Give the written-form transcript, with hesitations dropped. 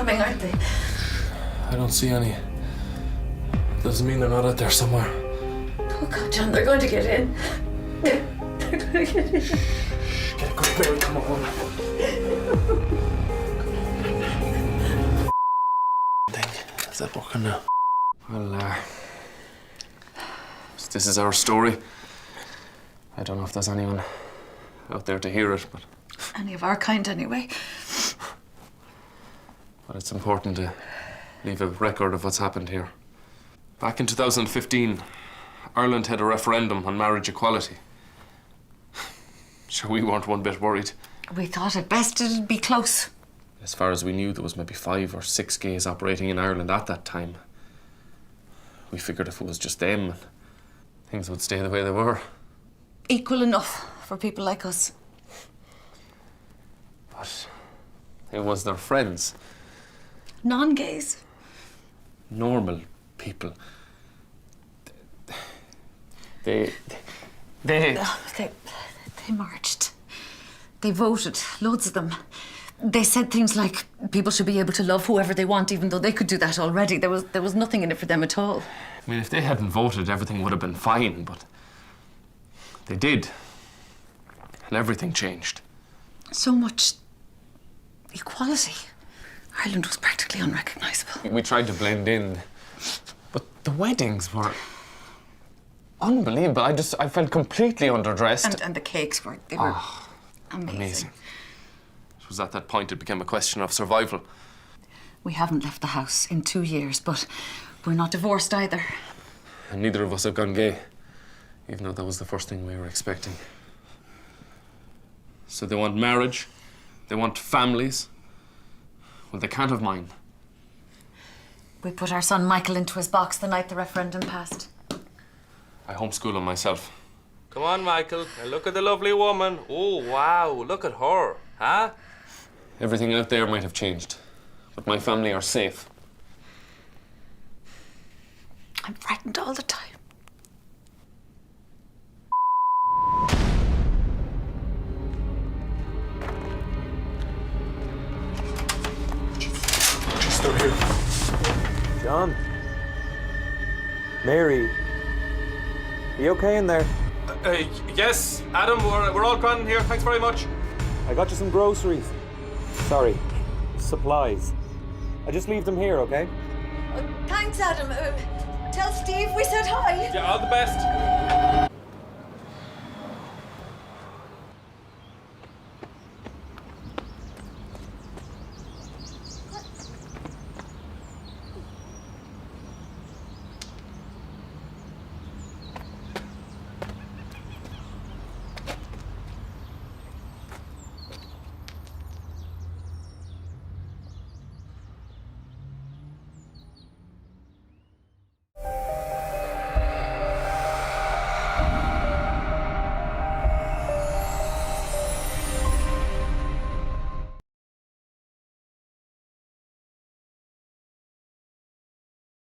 coming, aren't they? I don't see any. Doesn't mean they're not out there somewhere. Oh God, John, they're going to get in. They're going to get in. Get a good Mary, come on. Is that working now? Well, this is our story. I don't know if there's anyone out there to hear it, but... Any of our kind, anyway. But it's important to leave a record of what's happened here. Back in 2015, Ireland had a referendum on marriage equality. Sure, we weren't one bit worried. We thought at best it'd be close. As far as we knew, there was maybe 5 or 6 gays operating in Ireland at that time. We figured if it was just them, things would stay the way they were. Equal enough for people like us. But it was their friends. Non-gays. Normal people. They marched. They voted, loads of them. They said things like people should be able to love whoever they want, even though they could do that already. There was nothing in it for them at all. I mean, if they hadn't voted, everything would have been fine, but they did. And everything changed. So much equality. Ireland was practically unrecognisable. We tried to blend in, but the weddings were unbelievable. I felt completely underdressed. And the cakes were amazing. It was at that point it became a question of survival. We haven't left the house in 2 years, but we're not divorced either. And neither of us have gone gay, even though that was the first thing we were expecting. So they want marriage, they want families. Well, they can't have mine. We put our son Michael into his box the night the referendum passed. I homeschool him myself. Come on, Michael. Now look at the lovely woman. Oh, wow. Look at her. Huh? Everything out there might have changed, but my family are safe. I'm frightened all the time. She's still here. John? Mary? Are you okay in there? Yes, Adam, we're all grand here. Thanks very much. I got you some groceries. Sorry, supplies. I just leave them here, okay? Thanks, Adam. Tell Steve we said hi. Yeah, all the best.